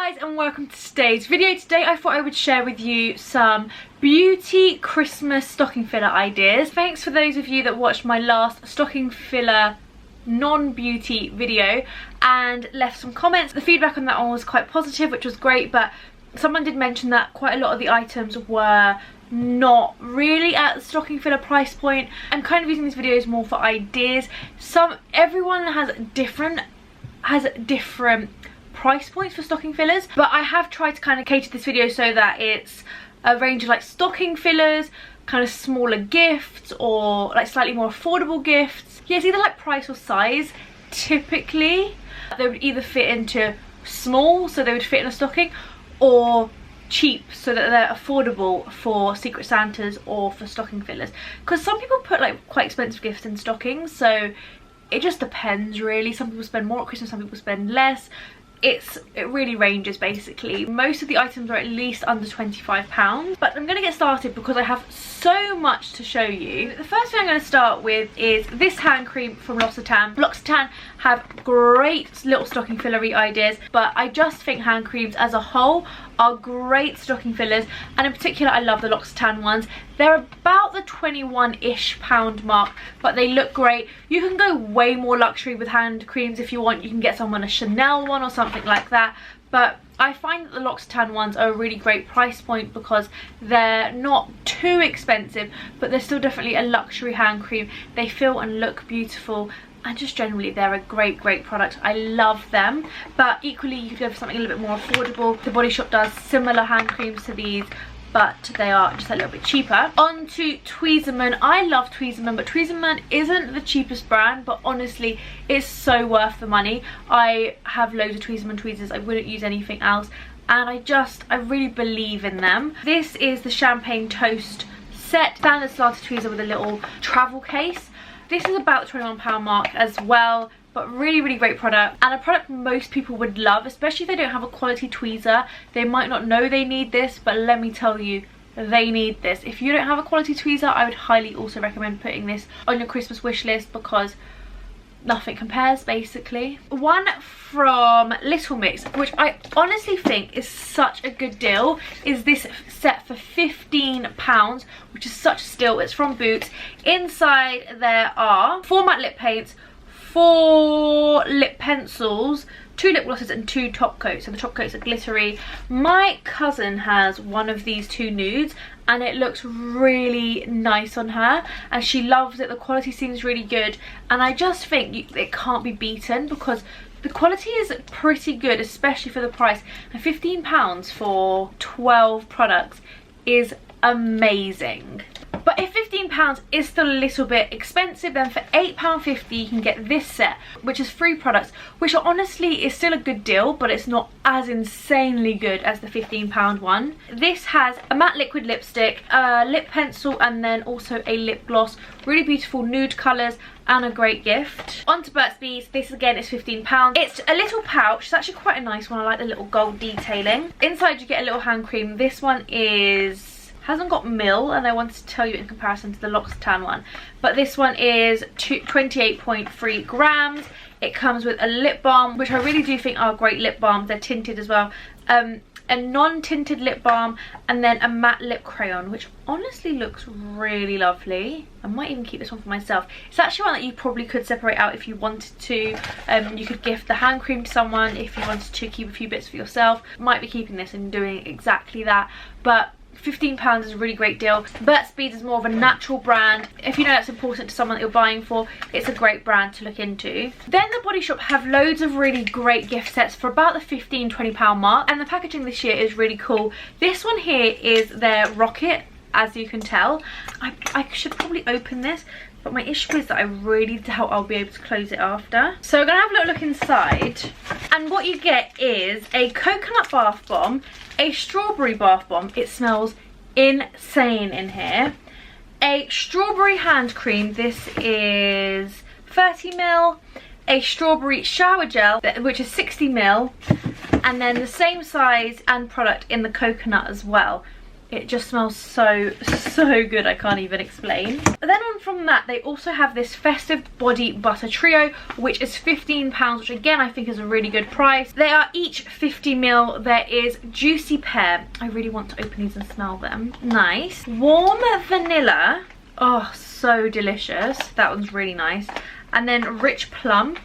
Hi guys and welcome to today's video. Today I thought I would share with you some beauty Christmas stocking filler ideas. Thanks for those of you that watched my last stocking filler non-beauty video and left some comments. The feedback on that one was quite positive, which was great, but someone did mention that quite a lot of the items were not really at the stocking filler price point. I'm kind of using these videos more for ideas. Everyone has different price points for stocking fillers, but I have tried to kind of cater this video so that it's a range of like stocking fillers, kind of smaller gifts or like slightly more affordable gifts. Yeah, it's either like price or size. Typically they would either fit into small, so they would fit in a stocking, or cheap, so that they're affordable for Secret Santas or for stocking fillers, because some people put like quite expensive gifts in stockings, so it just depends really. Some people spend more at Christmas, some people spend less. It really ranges basically. Most of the items are at least under £25, but I'm gonna get started because I have so much to show you. The first thing I'm going to start with is this hand cream from Loccitane. Loccitane have great little stocking fillery ideas, but I just think hand creams as a whole are great stocking fillers, and in particular I love the Loccitane ones. They're about the £21-ish mark, but they look great. You can go way more luxury with hand creams if you want. You can get someone a Chanel one or something like that, but I find that the Loccitane ones are a really great price point because they're not too expensive, but they're still definitely a luxury hand cream. They feel and look beautiful, and just generally they're a great product. I love them, but equally you could go for something a little bit more affordable. The Body Shop does similar hand creams to these, but they are just a little bit cheaper. On to Tweezerman. I love Tweezerman, but Tweezerman isn't the cheapest brand, but honestly it's so worth the money. I have loads of Tweezerman tweezers. I wouldn't use anything else, and I really believe in them. This is the Champagne Toast set, standard slanted tweezer with a little travel case. This is about the £21 mark as well, but really great product, and a product most people would love, especially if they don't have a quality tweezer. They might not know they need this, but let me tell you, they need this. If you don't have a quality tweezer, I would highly also recommend putting this on your Christmas wish list because nothing compares basically. One from Little Mix, which I honestly think is such a good deal, is this set for £15, which is such a steal. It's from Boots. Inside there are 4 matte lip paints, 4 lip pencils, 2 lip glosses and 2 top coats. So the top coats are glittery. My cousin has one of these 2 nudes and it looks really nice on her and she loves it. The quality seems really good, and I just think it can't be beaten because the quality is pretty good, especially for the price. And £15 for 12 products is amazing. But if £15 is still a little bit expensive, then for £8.50 you can get this set, which is 3 products, which honestly is still a good deal, but it's not as insanely good as the £15 one. This has a matte liquid lipstick, a lip pencil, and then also a lip gloss. Really beautiful nude colours and a great gift. On to Burt's Bees. This again is £15. It's a little pouch. It's actually quite a nice one. I like the little gold detailing. Inside you get a little hand cream. This one hasn't got mil, and I wanted to tell you in comparison to the Loccitane one, but this one is 28.3 grams. It comes with a lip balm, which I really do think are great lip balms. They're tinted as well. A non-tinted lip balm, and then a matte lip crayon, which honestly looks really lovely. I might even keep this one for myself. It's actually one that you probably could separate out if you wanted to. You could gift the hand cream to someone if you wanted to keep a few bits for yourself. Might be keeping this and doing exactly that, but £15 is a really great deal. Burt's Bees is more of a natural brand. If you know that's important to someone that you're buying for, it's a great brand to look into. Then the Body Shop have loads of really great gift sets for about the £15-20 mark, and the packaging this year is really cool. This one here is their rocket, as you can tell. I should probably open this, but my issue is that I really doubt I'll be able to close it after. So we're gonna have a little look inside, and what you get is a coconut bath bomb, a strawberry bath bomb. It smells insane in here. A strawberry hand cream. This is 30ml. A strawberry shower gel, which is 60ml, and then the same size and product in the coconut as well. It just smells so good, I can't even explain. Then on from that, they also have this Festive Body Butter Trio, which is £15, which again I think is a really good price. They are each 50ml. There is Juicy Pear. I really want to open these and smell them. Nice. Warm Vanilla. Oh, so delicious. That one's really nice. And then Rich Plum,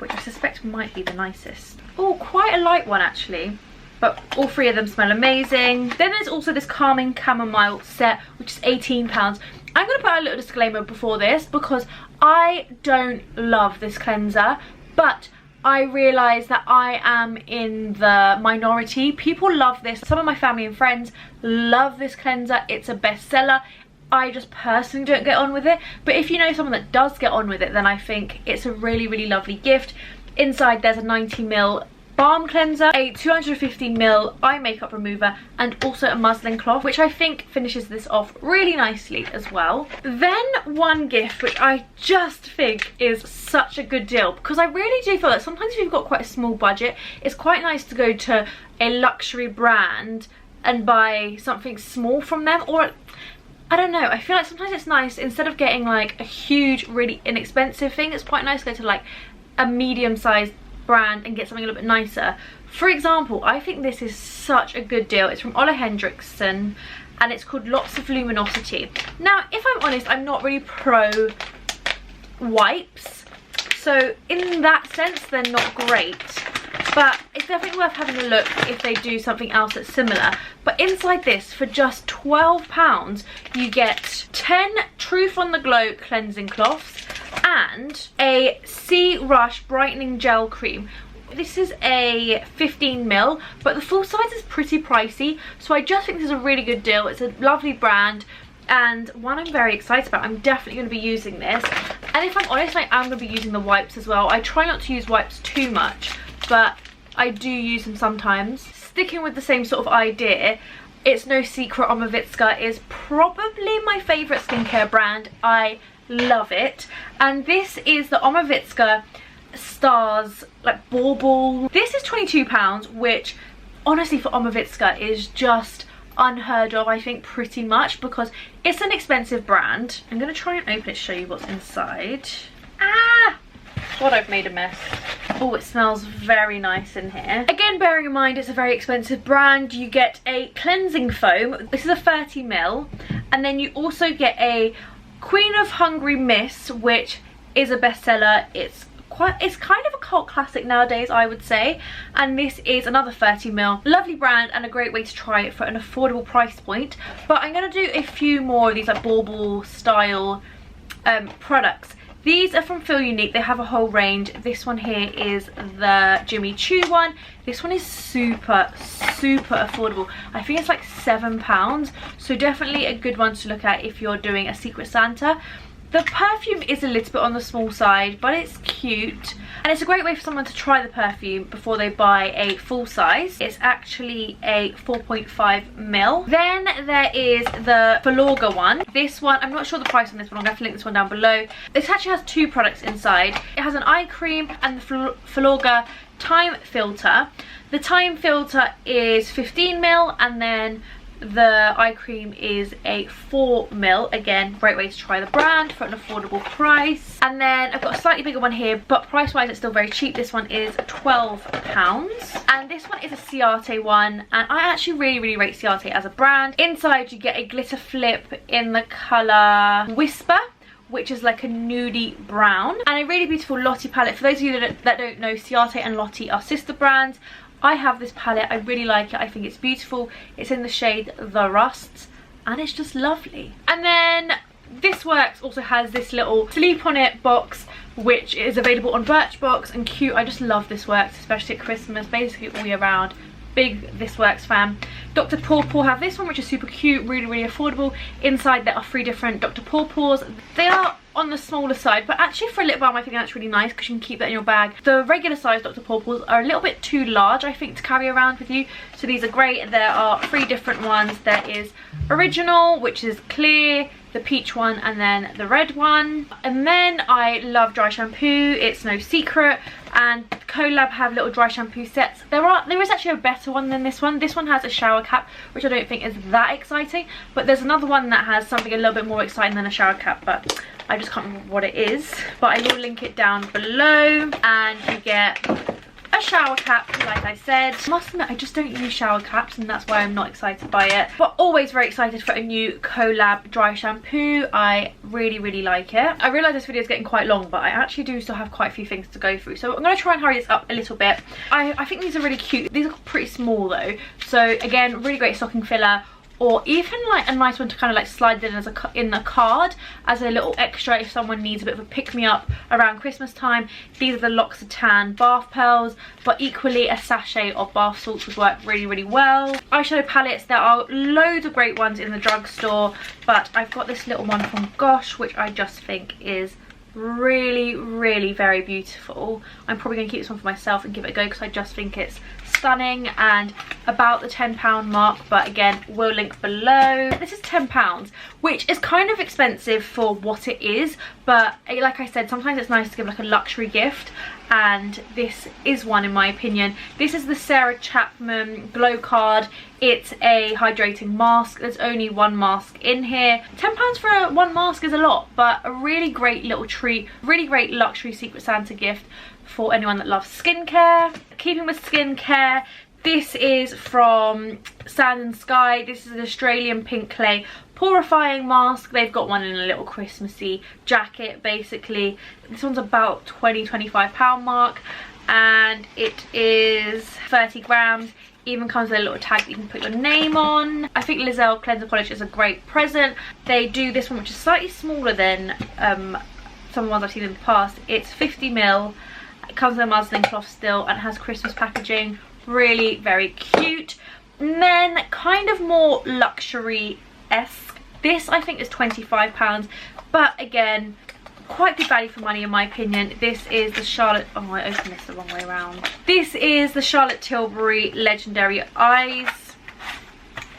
which I suspect might be the nicest. Oh, quite a light one actually. But all three of them smell amazing. Then there's also this Calming Chamomile set, which is £18. I'm going to put a little disclaimer before this because I don't love this cleanser, but I realise that I am in the minority. People love this. Some of my family and friends love this cleanser. It's a bestseller. I just personally don't get on with it. But if you know someone that does get on with it, then I think it's a really, really lovely gift. Inside there's a 90ml balm cleanser, a 250ml eye makeup remover, and also a muslin cloth, which I think finishes this off really nicely as well. Then one gift which I just think is such a good deal, because I really do feel that sometimes if you've got quite a small budget, it's quite nice to go to a luxury brand and buy something small from them. Or I don't know, I feel like sometimes it's nice, instead of getting like a huge really inexpensive thing, it's quite nice to go to like a medium-sized brand and get something a little bit nicer. For example, I think this is such a good deal. It's from Hendricks and it's called Lots of Luminosity. Now, if I'm honest, I'm not really pro wipes, so in that sense they're not great, but it's definitely worth having a look if they do something else that's similar. But inside this, for just £12, you get 10 Truth on the Glow cleansing cloths and a Sea Rush brightening gel cream. This is a 15ml, but the full size is pretty pricey, so I just think this is a really good deal. It's a lovely brand and one I'm very excited about. I'm definitely going to be using this, and if I'm honest, I am going to be using the wipes as well. I try not to use wipes too much, but I do use them sometimes. Sticking with the same sort of idea, it's no secret Omovitzka is probably my favourite skincare brand. I love it, and this is the Omovitzka Stars like bauble. This is £22, which honestly for Omovitzka is just unheard of, I think, pretty much, because it's an expensive brand. I'm gonna try and open it to show you what's inside. Ah, God, I've made a mess. Oh, it smells very nice in here. Again, bearing in mind it's a very expensive brand, you get a cleansing foam. This is a 30ml, and then you also get a Queen of Hungry Mist, which is a bestseller. It's kind of a cult classic nowadays, I would say, and this is another 30ml. Lovely brand and a great way to try it for an affordable price point. But I'm going to do a few more of these like bauble style products. These are from Feel Unique. They have a whole range. This one here is the Jimmy Choo one. This one is super affordable. I think it's like £7, so definitely a good one to look at if you're doing a Secret Santa. The perfume is a little bit on the small side, but it's cute, and it's a great way for someone to try the perfume before they buy a full size. It's actually a 4.5ml. Then there is the FILLER one. This one, I'm not sure the price on this one. I'm going to have to link this one down below. This actually has two products inside. It has an eye cream and the FILLER Time Filter. The Time Filter is 15ml, and then the eye cream is a 4ml. Again, great way to try the brand for an affordable price. And then I've got a slightly bigger one here, but price wise it's still very cheap. This one is £12, and this one is a Ciate one, and I actually really rate Ciate as a brand. Inside you get a glitter flip in the colour Whisper, which is like a nudie brown, and a really beautiful Lottie palette. For those of you that don't know, Ciate and Lottie are sister brands. I have this palette, I really like it, I think it's beautiful. It's in the shade The Rust, and it's just lovely. And then This Works also has this little sleep on it box, which is available on Birchbox, and cute. I just love This Works, especially at Christmas, basically all year round. Big This Works fan. Dr. Paw Paw have this one, which is super cute, really affordable. Inside there are 3 different Dr. Paw Paws. They are on the smaller side, but actually for a lip balm I think that's really nice because you can keep that in your bag. The regular size Dr. Paw Paws are a little bit too large, I think, to carry around with you, so these are great. There are 3 different ones. There is Original, which is clear, the peach one and then the red one. And then I love dry shampoo, it's no secret, and Collab have little dry shampoo sets. There is actually a better one than this one. This one has a shower cap, which I don't think is that exciting, but there's another one that has something a little bit more exciting than a shower cap, but I just can't remember what it is. But I will link it down below, and you get a shower cap, like I said. I must admit, I just don't use shower caps, and that's why I'm not excited by it. But always very excited for a new Collab dry shampoo. I really like it. I realise this video is getting quite long, but I actually do still have quite a few things to go through, so I'm going to try and hurry this up a little bit. I think these are really cute. These are pretty small though, so again, really great stocking filler, or even like a nice one to kind of like slide in as in a card as a little extra if someone needs a bit of a pick-me-up around Christmas time. These are the Loccitane bath pearls, but equally a sachet of bath salts would work really well. Eyeshadow palettes, there are loads of great ones in the drugstore, but I've got this little one from Gosh, which I just think is really very beautiful. I'm probably going to keep this one for myself and give it a go because I just think it's stunning and about the £10 mark, but again, we'll link below. This is £10, which is kind of expensive for what it is, but like I said, sometimes it's nice to give like a luxury gift, and this is one in my opinion. This is the Sarah Chapman Glow Card. It's a hydrating mask. There's only one mask in here. £10 for one mask is a lot, but a really great little treat, really great luxury Secret Santa gift for anyone that loves skincare. Keeping with skincare, this is from Sand and Sky. This is an Australian pink clay purifying mask. They've got one in a little Christmassy jacket basically. This one's about £20–25 mark, and it is 30 grams. Even comes with a little tag that you can put your name on. I think Lizelle cleanser polish is a great present. They do this one, which is slightly smaller than some of the ones I've seen in the past. It's 50ml. It comes with a muslin cloth still and has Christmas packaging. Really very cute. And then kind of more luxury-esque. This I think is £25, but again, quite good value for money in my opinion. This is the Charlotte, oh I opened this the wrong way around. This is the Charlotte Tilbury Legendary Eyes.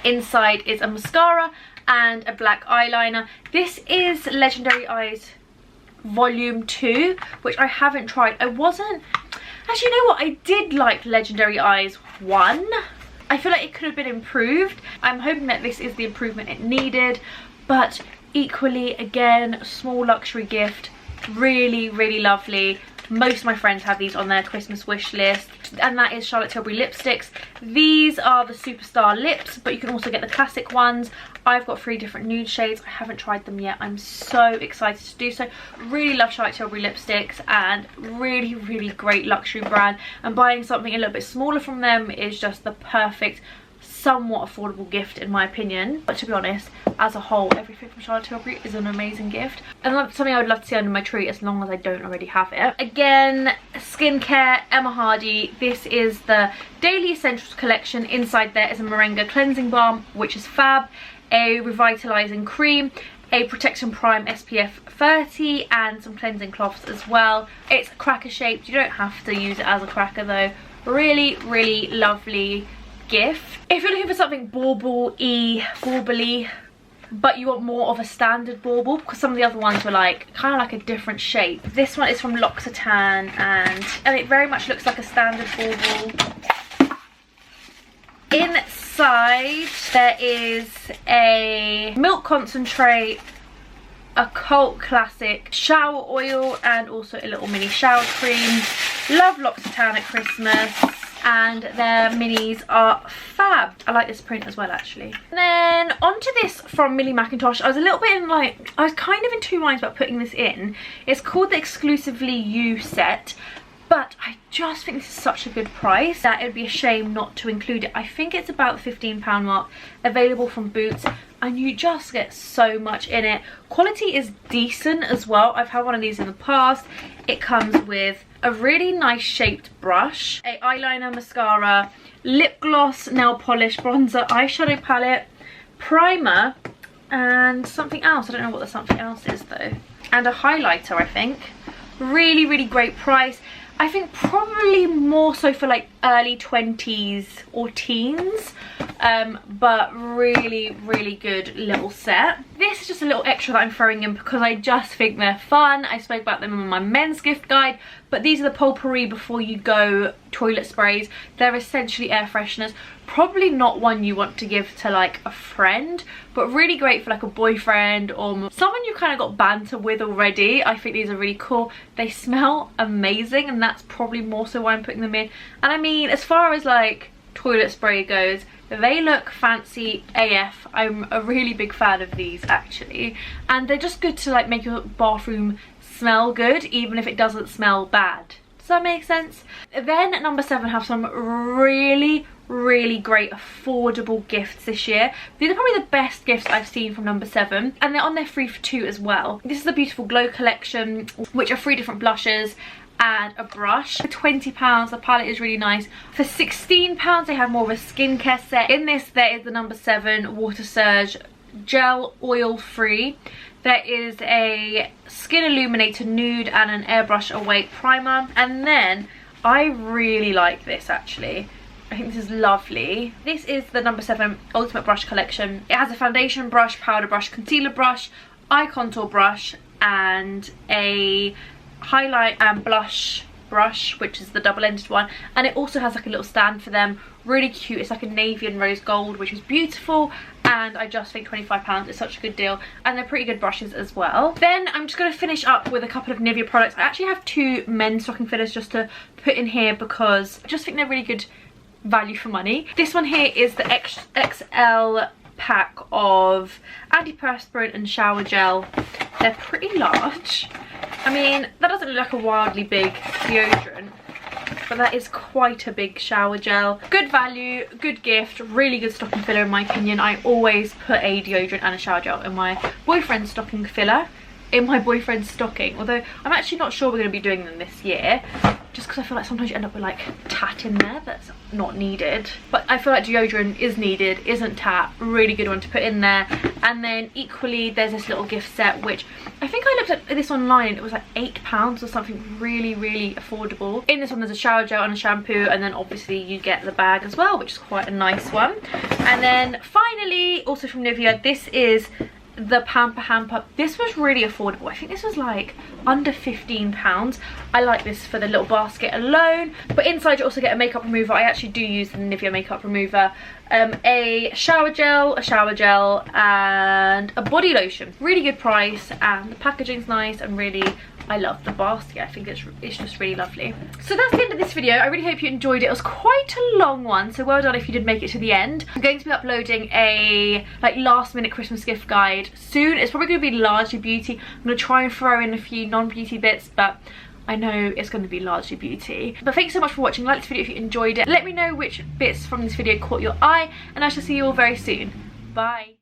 Inside is a mascara and a black eyeliner. This is Legendary Eyes Volume 2, which I haven't tried. I wasn't, actually you know what, I did like Legendary Eyes 1. I feel like it could have been improved. I'm hoping that this is the improvement it needed, but equally again, small luxury gift, really lovely. Most of my friends have these on their Christmas wish list, and that is Charlotte Tilbury lipsticks. These are the Superstar lips, but you can also get the classic ones. I've got 3 different nude shades. I haven't tried them yet. I'm so excited to do so. Really love Charlotte Tilbury lipsticks, and really great luxury brand, and buying something a little bit smaller from them is just the perfect, somewhat affordable gift in my opinion. But to be honest, as a whole, everything from Charlotte Tilbury is an amazing gift, and something I would love to see under my tree as long as I don't already have it. Again, skincare, Emma Hardy. This is the Daily Essentials collection. Inside there is a Moringa cleansing balm, which is fab, a revitalizing cream, a protection prime SPF 30, and some cleansing cloths as well. It's cracker shaped. You don't have to use it as a cracker though. Really lovely gift. If you're looking for something bauble-y, but you want more of a standard bauble, because some of the other ones were like kind of like a different shape. This one is from Loccitane, and it very much looks like a standard bauble. Inside there is a milk concentrate, a cult classic shower oil, and also a little mini shower cream. Love Loccitane at Christmas, and their minis are fab. I like this print as well actually. And then onto this from Millie Mackintosh. I was a little bit in like, I was kind of in 2 minds about putting this in. It's called the Exclusively You set, but I just think this is such a good price that it would be a shame not to include it. I think it's about the £15 mark, available from Boots, and you just get so much in it. Quality is decent as well. I've had one of these in the past. It comes with a really nice shaped brush, a eyeliner, mascara, lip gloss, nail polish, bronzer, eyeshadow palette, primer, and something else. I don't know what the something else is though. And a highlighter, I think. Really great price. I think probably more so for like early 20s or teens. but really good little set. This is just a little extra that I'm throwing in because I just think they're fun. I spoke about them in my men's gift guide, but these are the potpourri before you go toilet sprays. They're essentially air fresheners. Probably not one you want to give to like a friend, but really great for like a boyfriend or someone you kind of got banter with already. I think these are really cool. They smell amazing, and that's probably more so why I'm putting them in. And I mean, as far as like toilet spray goes, they look fancy AF. I'm a really big fan of these actually, and they're just good to like make your bathroom smell good even if it doesn't smell bad. Does that make sense? Then at number 7 have some really great affordable gifts this year. These are probably the best gifts I've seen from number 7, and they're on their 3 for 2 as well. This is the Beautiful Glow collection, which are 3 different blushes and a brush. For £20, the palette is really nice. For £16, they have more of a skincare set. In this, there is the number 7 Water Surge Gel Oil Free. There is a Skin Illuminator Nude and an Airbrush Awake Primer. And then, I really like this actually. I think this is lovely. This is the number 7 Ultimate Brush Collection. It has a foundation brush, powder brush, concealer brush, eye contour brush, and a highlight and blush brush, which is the double-ended one, and it also has like a little stand for them. Really cute. It's like a navy and rose gold, which is beautiful, and I just think £25 is such a good deal, and they're pretty good brushes as well. Then I'm just going to finish up with a couple of Nivea products. I actually have 2 men's stocking fillers just to put in here because I just think they're really good value for money. This one here is the XL pack of antiperspirant and shower gel. They're pretty large. I mean, that doesn't look like a wildly big deodorant, but that is quite a big shower gel. Good value, good gift, really good stocking filler in my opinion. I always put a deodorant and a shower gel in my boyfriend's stocking filler, in my boyfriend's stocking, although I'm actually not sure we're going to be doing them this year, just because I feel like sometimes you end up with like tat in there that's not needed. But I feel like deodorant is needed, isn't tat. Really good one to put in there. And then equally there's this little gift set, which I think I looked at this online and it was like £8 or something, really affordable. In this one there's a shower gel and a shampoo, and then obviously you get the bag as well, which is quite a nice one. And then finally, also from Nivea, this is the Pamper Hamper. This was really affordable. I think this was like under £15. I like this for the little basket alone, but inside you also get a makeup remover. I actually do use the Nivea makeup remover, a shower gel, and a body lotion. Really good price, and the packaging's nice, and really I love the basket. I think it's just really lovely. So that's the end of this video. I really hope you enjoyed it. It was quite a long one, so well done if you did make it to the end. I'm going to be uploading a like last minute Christmas gift guide soon. It's probably going to be largely beauty. I'm going to try and throw in a few non-beauty bits, but I know it's going to be largely beauty. But thanks so much for watching. Like this video if you enjoyed it. Let me know which bits from this video caught your eye, and I shall see you all very soon. Bye.